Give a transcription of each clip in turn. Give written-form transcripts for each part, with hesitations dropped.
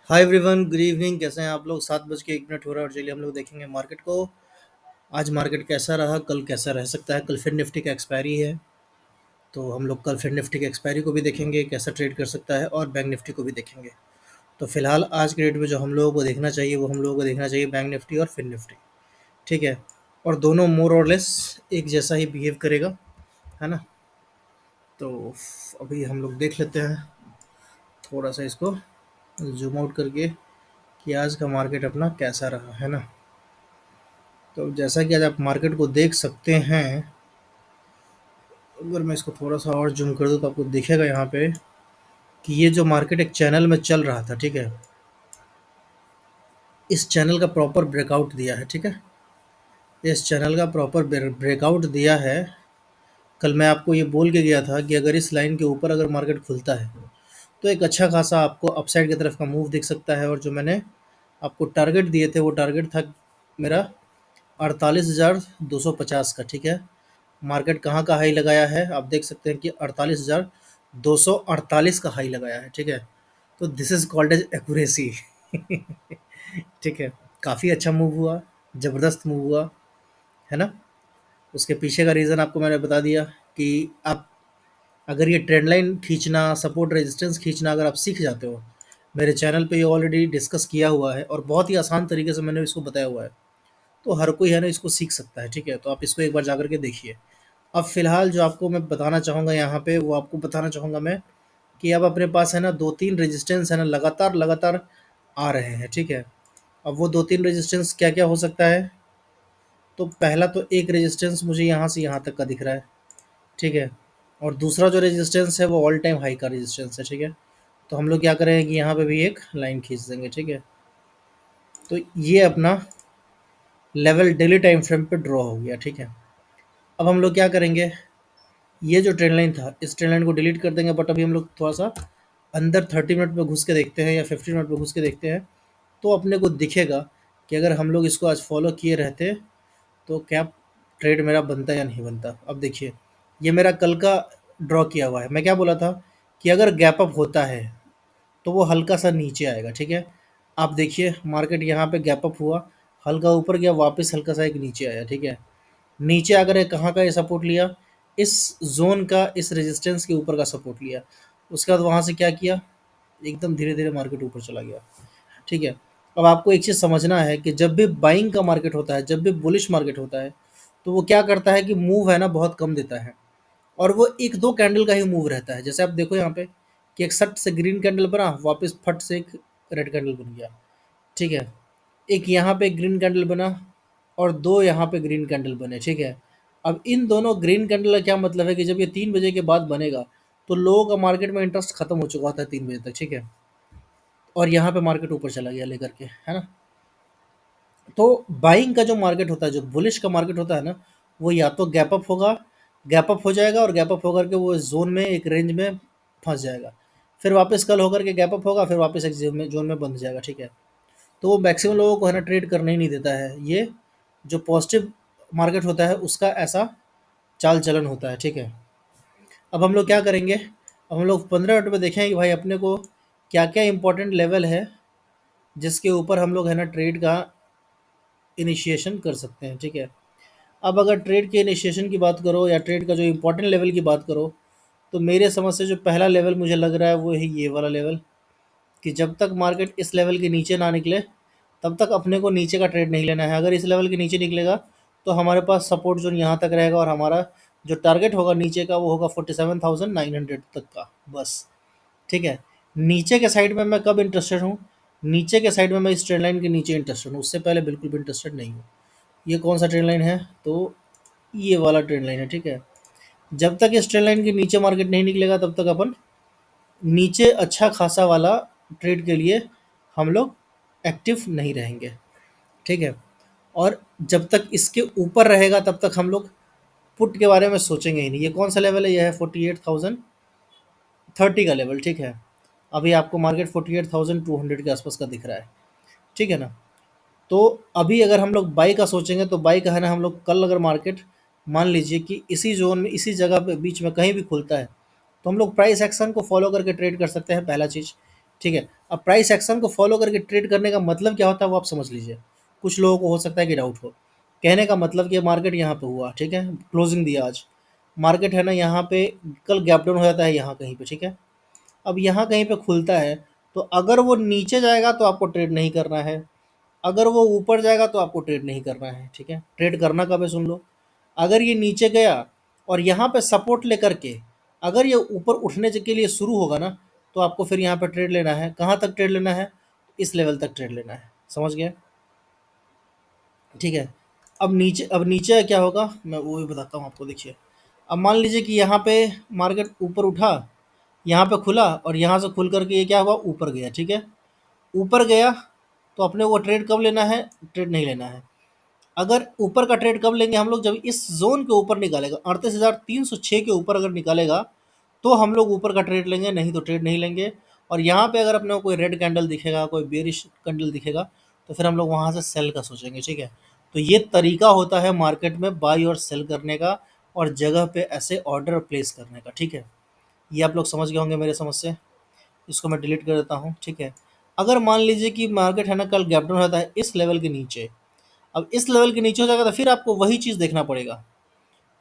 Hi everyone, good evening. कैसे हैं आप लोग? 7:01 हो रहा है और चलिए हम लोग देखेंगे मार्केट को। आज मार्केट कैसा रहा, कल कैसा रह सकता है। कल फिर निफ्टी का एक्सपायरी है, तो हम लोग कल फिर निफ्टी के एक्सपायरी को भी देखेंगे, कैसा ट्रेड कर सकता है, और बैंक निफ्टी को भी देखेंगे। तो फिलहाल आज के डेट में जो हम लोगों को देखना चाहिए वो हम लोगों को देखना चाहिए बैंक निफ्टी और फिर निफ्टी। ठीक है, और दोनों मोर और लेस एक जैसा ही बिहेव करेगा, है ना। तो अभी हम लोग देख लेते हैं थोड़ा सा इसको जूम आउट करके कि आज का मार्केट अपना कैसा रहा, है ना। तो जैसा कि आज आप मार्केट को देख सकते हैं, अगर मैं इसको थोड़ा सा और जूम कर दूँ तो आपको दिखेगा यहाँ पे कि ये जो मार्केट एक चैनल में चल रहा था, ठीक है, इस चैनल का प्रॉपर ब्रेकआउट दिया है। ठीक है, इस चैनल का प्रॉपर ब्रेकआउट दिया है। कल मैं आपको ये बोल के गया था कि अगर इस लाइन के ऊपर अगर मार्केट खुलता है तो एक अच्छा खासा आपको अपसाइड की तरफ का मूव दिख सकता है। और जो मैंने आपको टारगेट दिए थे वो टारगेट था मेरा 48,250 का। ठीक है, मार्केट कहाँ का हाई लगाया है आप देख सकते हैं कि 48,248 का हाई लगाया है। ठीक है, तो this is called edge accuracy. ठीक है, काफ़ी अच्छा मूव हुआ, ज़बरदस्त मूव हुआ, है ना। उसके पीछे का रीज़न आपको मैंने बता दिया कि आप अगर ये ट्रेंड लाइन खींचना, सपोर्ट रेजिस्टेंस खींचना अगर आप सीख जाते हो, मेरे चैनल पे ये ऑलरेडी डिस्कस किया हुआ है और बहुत ही आसान तरीके से मैंने इसको बताया हुआ है, तो हर कोई है ना इसको सीख सकता है। ठीक है, तो आप इसको एक बार जा करके देखिए। अब फ़िलहाल जो आपको मैं बताना चाहूँगा यहाँ पे, वो आपको बताना चाहूँगा मैं कि अब अपने पास है ना 2-3 रेजिस्टेंस है ना लगातार आ रहे हैं। ठीक है, अब वो 2-3 रेजिस्टेंस क्या-क्या हो सकता है? तो पहला तो एक रेजिस्टेंस मुझे यहाँ से यहाँ तक का दिख रहा है। ठीक है, और दूसरा जो रेजिस्टेंस है वो ऑल टाइम हाई का रेजिस्टेंस है। ठीक है, तो हम लोग क्या करेंगे कि यहाँ पे भी एक लाइन खींच देंगे। ठीक है, तो ये अपना लेवल डेली टाइम फ्रेम पे ड्रॉ हो गया। ठीक है, अब हम लोग क्या करेंगे, ये जो ट्रेंड लाइन था इस ट्रेंड लाइन को डिलीट कर देंगे, बट अभी हम लोग थोड़ा सा अंदर 30 मिनट में घुस के देखते हैं या 15 मिनट में घुस के देखते हैं, तो अपने को दिखेगा कि अगर हम लोग इसको आज फॉलो किए रहते तो क्या ट्रेड मेरा बनता या नहीं बनता। अब देखिए, ये मेरा कल का ड्रॉ किया हुआ है। मैं क्या बोला था कि अगर गैप अप होता है तो वो हल्का सा नीचे आएगा। ठीक है, आप देखिए मार्केट यहाँ पे गैप अप हुआ, हल्का ऊपर गया, वापस हल्का सा एक नीचे आया। ठीक है, नीचे आकर ये कहाँ का ये सपोर्ट लिया, इस ज़ोन का, इस रेजिस्टेंस के ऊपर का सपोर्ट लिया। उसके बाद वहाँ से क्या किया, एकदम धीरे-धीरे मार्केट ऊपर चला गया। ठीक है, अब आपको एक चीज़ समझना है कि जब भी बाइंग का मार्केट होता है, जब भी बुलिश मार्केट होता है, तो वो क्या करता है कि मूव है ना बहुत कम देता है, और वो 1-2 कैंडल का ही मूव रहता है। जैसे आप देखो यहाँ पे कि एक सट से ग्रीन कैंडल बना, वापस फट से एक रेड कैंडल बन गया। ठीक है, एक यहाँ पे ग्रीन कैंडल बना और 2 यहाँ पे ग्रीन कैंडल बने। ठीक है, अब इन दोनों ग्रीन कैंडल का क्या मतलब है कि जब ये 3 बजे के बाद बनेगा तो लोगों का मार्केट में इंटरेस्ट खत्म हो चुका होता है 3 बजे तक। ठीक है, और यहाँ पे मार्केट ऊपर चला गया लेकर के, है ना। तो बाइंग का जो मार्केट होता है, जो बुलिश का मार्केट होता है ना, वो या तो गैप अप होगा, गैप अप हो जाएगा और गैप अप होकर के वो जोन में, एक रेंज में फंस जाएगा, फिर वापस कल होकर के गैप अप होगा, फिर वापस एक जोन में बंध जाएगा। ठीक है, तो वो मैक्सिमम लोगों को है ना ट्रेड करने ही नहीं देता है। ये जो पॉजिटिव मार्केट होता है उसका ऐसा चाल चलन होता है। ठीक है, अब हम लोग क्या करेंगे, अब हम लोग 15 मिनट में देखेंगे कि भाई अपने को क्या क्या इंपॉर्टेंट लेवल है जिसके ऊपर हम लोग है ना ट्रेड का इनिशिएशन कर सकते हैं। ठीक है, अब अगर ट्रेड के इनिशिएशन की बात करो या ट्रेड का जो इंपॉर्टेंट लेवल की बात करो, तो मेरे समझ से जो पहला लेवल मुझे लग रहा है वो है ये वाला लेवल, कि जब तक मार्केट इस लेवल के नीचे ना निकले तब तक अपने को नीचे का ट्रेड नहीं लेना है। अगर इस लेवल के नीचे निकलेगा तो हमारे पास सपोर्ट जोन यहाँ तक रहेगा और हमारा जो टारगेट होगा नीचे का वो होगा 47,900 तक का, बस। ठीक है, नीचे के साइड में मैं कब इंटरेस्टेड हूँ, नीचे के साइड में मैं इस ट्रेंड लाइन के नीचे इंटरेस्टेड हूँ, उससे पहले बिल्कुल भी इंटरेस्टेड नहीं हूँ। ये कौन सा ट्रेंड लाइन है, तो ये वाला ट्रेंड लाइन है। ठीक है, जब तक इस ट्रेंड लाइन के नीचे मार्केट नहीं निकलेगा तब तक अपन नीचे अच्छा खासा वाला ट्रेड के लिए हम लोग एक्टिव नहीं रहेंगे। ठीक है, और जब तक इसके ऊपर रहेगा तब तक हम लोग पुट के बारे में सोचेंगे ही नहीं। ये कौन सा लेवल है, यह है 48,030 का लेवल। ठीक है, अभी आपको मार्केट 48,200 के आसपास का दिख रहा है। ठीक है ना, तो अभी अगर हम लोग बाई का सोचेंगे तो बाई का है ना, हम लोग कल अगर मार्केट मान लीजिए कि इसी जोन में, इसी जगह पे बीच में कहीं भी खुलता है, तो हम लोग प्राइस एक्शन को फॉलो करके ट्रेड कर सकते हैं, पहला चीज़। ठीक है, अब प्राइस एक्शन को फॉलो करके ट्रेड करने का मतलब क्या होता है वो आप समझ लीजिए। कुछ लोगों को हो सकता है कि डाउट हो। कहने का मतलब कि मार्केट यहाँ पे हुआ, ठीक है, क्लोजिंग दिया आज, मार्केट है ना यहाँ पे, कल गैप डाउन हो जाता है यहाँ कहीं पे, ठीक है। अब यहाँ कहीं पे खुलता है, तो अगर वो नीचे जाएगा तो आपको ट्रेड नहीं करना है, अगर वो ऊपर जाएगा तो आपको ट्रेड नहीं करना है, ठीक है। ट्रेड करना कब है सुन लो। अगर ये नीचे गया और यहाँ पे सपोर्ट लेकर के अगर ये ऊपर उठने के लिए शुरू होगा ना, तो आपको फिर यहाँ पे ट्रेड लेना है। कहाँ तक ट्रेड लेना है? इस लेवल तक ट्रेड लेना है, समझ गए? ठीक है। अब नीचे क्या होगा मैं वो भी बताता हूँ आपको, देखिए। अब मान लीजिए कि यहाँ पे मार्केट ऊपर उठा, यहाँ पे खुला और यहाँ से खुल करके ये क्या हुआ, ऊपर गया, ठीक है। ऊपर गया तो अपने को ट्रेड कब लेना है? ट्रेड नहीं लेना है। अगर ऊपर का ट्रेड कब लेंगे हम लोग? जब इस जोन के ऊपर निकालेगा, 38,306 के ऊपर अगर निकालेगा तो हम लोग ऊपर का ट्रेड लेंगे, नहीं तो ट्रेड नहीं लेंगे। और यहाँ पे अगर अपने को कोई रेड कैंडल दिखेगा, कोई बेरिश कैंडल दिखेगा, तो फिर हम लोग वहाँ से सेल का सोचेंगे, ठीक है। तो ये तरीका होता है मार्केट में बाई और सेल करने का, और जगह पे ऐसे ऑर्डर प्लेस करने का, ठीक है। ये आप लोग समझ गए होंगे मेरे समझ से। इसको मैं डिलीट कर देता हूँ, ठीक है। अगर मान लीजिए कि मार्केट है ना कल गैप डाउन होता है इस लेवल के नीचे, अब इस लेवल के नीचे हो जाएगा तो फिर आपको वही चीज़ देखना पड़ेगा।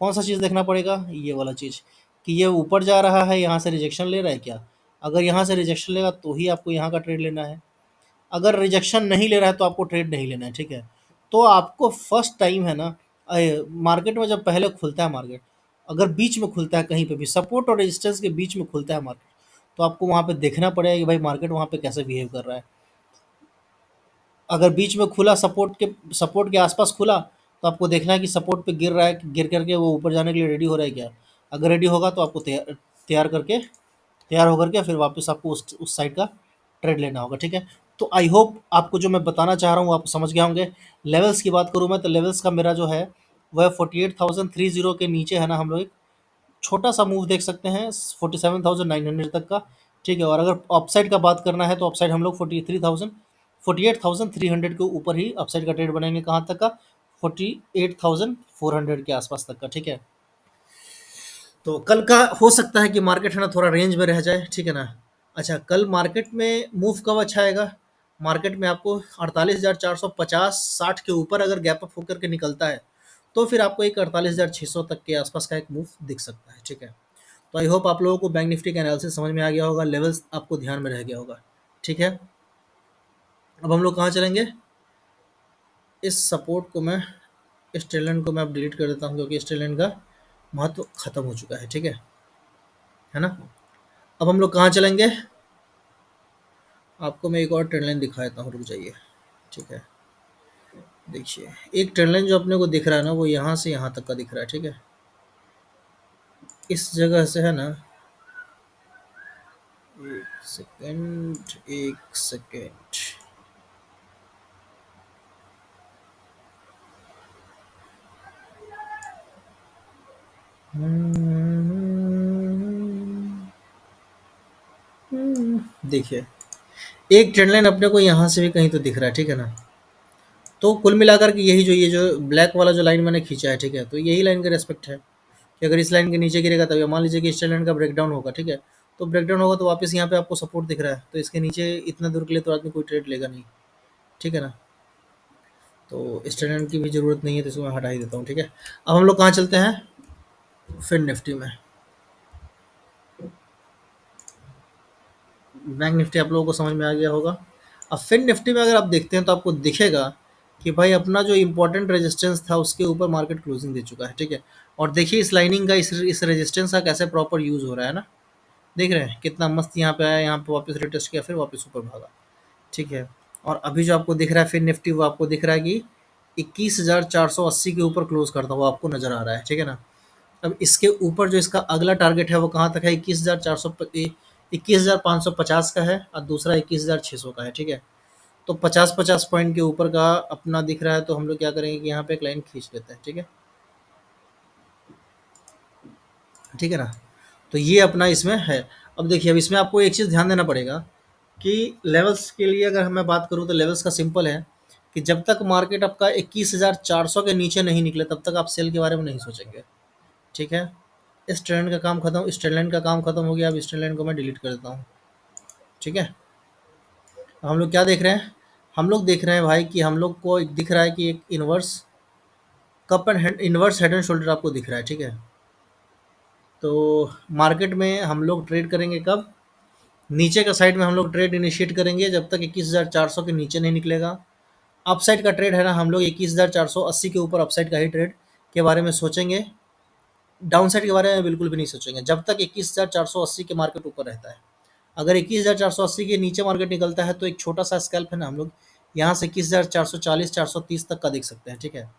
कौन सा चीज़ देखना पड़ेगा? ये वाला चीज़, कि ये ऊपर जा रहा है, यहाँ से रिजेक्शन ले रहा है क्या। अगर यहाँ से रिजेक्शन लेगा तो ही आपको यहाँ का ट्रेड लेना है। अगर रिजेक्शन नहीं ले रहा है तो आपको ट्रेड नहीं लेना है, ठीक है। तो आपको फर्स्ट टाइम है ना, मार्केट में जब पहले खुलता है मार्केट, अगर बीच में खुलता है कहीं पे भी सपोर्ट और रेजिस्टेंस के बीच में खुलता है मार्केट, तो आपको वहाँ पे देखना पड़ेगा कि भाई मार्केट वहाँ पे कैसे बिहेव कर रहा है। अगर बीच में खुला, सपोर्ट के आसपास खुला, तो आपको देखना है कि सपोर्ट पे गिर रहा है, गिर करके वो ऊपर जाने के लिए रेडी हो रहा है क्या। अगर रेडी होगा तो आपको तैयार होकर के फिर वापस आपको उस साइड का ट्रेड लेना होगा, ठीक है। तो आई होप आपको जो मैं बताना चाह रहा हूँ आप समझ गए होंगे। लेवल्स की बात करूँ मैं, तो लेवल्स का मेरा जो है वह 48,030 के नीचे है ना, हम लोग एक छोटा सा मूव देख सकते हैं 47,900 तक का, ठीक है। और अगर अपसाइड का बात करना है तो अपसाइड हम लोग 48,300 के ऊपर ही अपसाइड का ट्रेड बनाएंगे। कहाँ तक का? 48,400 के आसपास तक का, ठीक है। तो कल का हो सकता है कि मार्केट है ना थोड़ा रेंज में रह जाए, ठीक है ना। अच्छा, कल मार्केट में मूव कब अच्छा आएगा? मार्केट में आपको 48,450 60 के ऊपर अगर गैप अप होकर के निकलता है, तो फिर आपको एक 48,600 तक के आसपास का एक मूव दिख सकता है, ठीक है। तो आई होप आप लोगों को बैंक निफ्टी का एनालिसिस समझ में आ गया होगा, लेवल्स आपको ध्यान में रह गया होगा, ठीक है। अब हम लोग कहाँ चलेंगे? इस सपोर्ट को मैं, इस ट्रेड लाइन को मैं अब डिलीट कर देता हूँ, क्योंकि इस ट्रेड लाइन का महत्व खत्म हो चुका है, ठीक है ना। अब हम लोग कहाँ चलेंगे? आपको मैं एक और ट्रेंड लाइन दिखा देता हूँ, रुक जाइए, ठीक है। देखिए, एक ट्रेंड लाइन जो अपने को दिख रहा है ना, वो यहाँ से यहाँ तक का दिख रहा है, ठीक है। इस जगह से है ना, एक सेकेंड, एक सेकेंड। देखिए, एक ट्रेंड लाइन अपने को यहाँ से भी कहीं तो दिख रहा है, ठीक है ना। तो कुल मिलाकर के यही जो ये जो ब्लैक वाला जो लाइन मैंने खींचा है, ठीक है, तो यही लाइन का रेस्पेक्ट है कि अगर इस लाइन के नीचे गिरेगा तब मान लीजिए कि इस लाइन का ब्रेकडाउन होगा, ठीक है। तो ब्रेकडाउन होगा तो वापस यहाँ पे आपको सपोर्ट दिख रहा है, तो इसके नीचे इतना दूर के लिए तो आदमी कोई ट्रेड लेगा नहीं, ठीक है ना। तो इस ट्रेड की भी ज़रूरत नहीं है, तो इसको मैं हटा ही देता हूँ, ठीक है। अब हम लोग कहाँ चलते हैं? फिर निफ्टी में। बैंक निफ्टी आप लोगों को समझ में आ गया होगा। अब फिर निफ्टी में अगर आप देखते हैं तो आपको दिखेगा कि भाई अपना जो इम्पोर्टेंट रेजिस्टेंस था उसके ऊपर मार्केट क्लोजिंग दे चुका है, ठीक है। और देखिए इस लाइनिंग का, इस रेजिस्टेंस का कैसे प्रॉपर यूज़ हो रहा है ना। देख रहे हैं कितना मस्त यहाँ पे आया, यहाँ पे वापस रिटेस्ट किया, फिर वापस ऊपर भागा, ठीक है। और अभी जो आपको दिख रहा है फिर निफ्टी, वो आपको दिख रहा है कि 21,480 के ऊपर क्लोज करता हुआ आपको नज़र आ रहा है, ठीक है ना। अब इसके ऊपर जो इसका अगला टारगेट है वो कहाँ तक है? 21,550 का है, और दूसरा 21,600 का है, ठीक है। तो 50-50 पॉइंट के ऊपर का अपना दिख रहा है, तो हम लोग क्या करेंगे कि यहाँ पे एक लाइन खींच लेते हैं, ठीक है, ठीक है ना। तो ये अपना इसमें है। अब देखिए, अब इसमें आपको एक चीज़ ध्यान देना पड़ेगा कि लेवल्स के लिए अगर मैं बात करूँ तो लेवल्स का सिंपल है कि जब तक मार्केट आपका 21,400 के नीचे नहीं निकले तब तक आप सेल के बारे में नहीं सोचेंगे, ठीक है। इस ट्रेंड का काम खत्म, इस ट्रेंड लाइन का काम खत्म हो गया। अब इस ट्रेंड लाइन को मैं डिलीट कर देता हूँ, ठीक है। हम लोग क्या देख रहे हैं? हम लोग देख रहे हैं भाई कि हम लोग को एक दिख रहा है कि एक इन्वर्स हेड एंड शोल्डर आपको दिख रहा है, ठीक है? तो मार्केट में हम लोग ट्रेड करेंगे कब? नीचे का साइड में हम लोग ट्रेड इनिशिएट करेंगे जब तक 21,400 के नीचे नहीं निकलेगा। अपसाइड का ट्रेड है ना, हम लोग 21,480 के ऊपर अपसाइड का ही ट्रेड के बारे में सोचेंगे। डाउनसाइड के बारे में बिल्कुल भी नहीं सोचेंगे जब तक 21,480 के मार्केट ऊपर रहता है। अगर 21,480 के नीचे मार्केट निकलता है तो एक छोटा सा स्कैल्प है ना, हम लोग यहाँ से 21,440 430 तक का देख सकते हैं, ठीक है?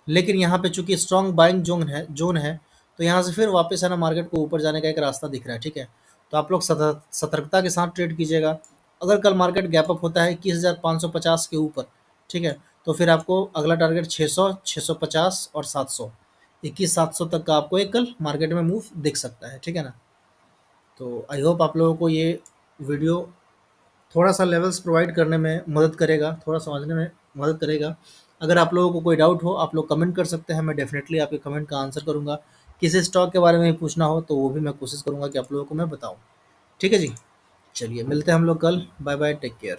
लेकिन यहाँ पे चूंकि स्ट्रॉन्ग बाइंग जोन है, तो यहाँ से फिर वापस है ना मार्केट को ऊपर जाने का एक रास्ता दिख रहा है, ठीक है? तो आप लोग सतर्कता के साथ ट्रेड कीजिएगा। अगर कल मार्केट गैप अप होता है 21,550 के ऊपर, ठीक है, तो फिर आपको अगला टारगेट 600, 650 और 700, 21,700 तक का आपको एक कल मार्केट में मूव दिख सकता है, ठीक है ना? तो आई होप आप लोगों को ये वीडियो थोड़ा सा लेवल्स प्रोवाइड करने में मदद करेगा, थोड़ा समझने में मदद करेगा। अगर आप लोगों को कोई डाउट हो, आप लोग कमेंट कर सकते हैं, मैं डेफिनेटली आपके कमेंट का आंसर करूँगा। किसी स्टॉक के बारे में भी पूछना हो तो वो भी मैं कोशिश करूँगा कि आप लोगों को मैं बताऊँ। ठीक है जी, चलिए मिलते हैं हम लोग कल। Bye bye, take care.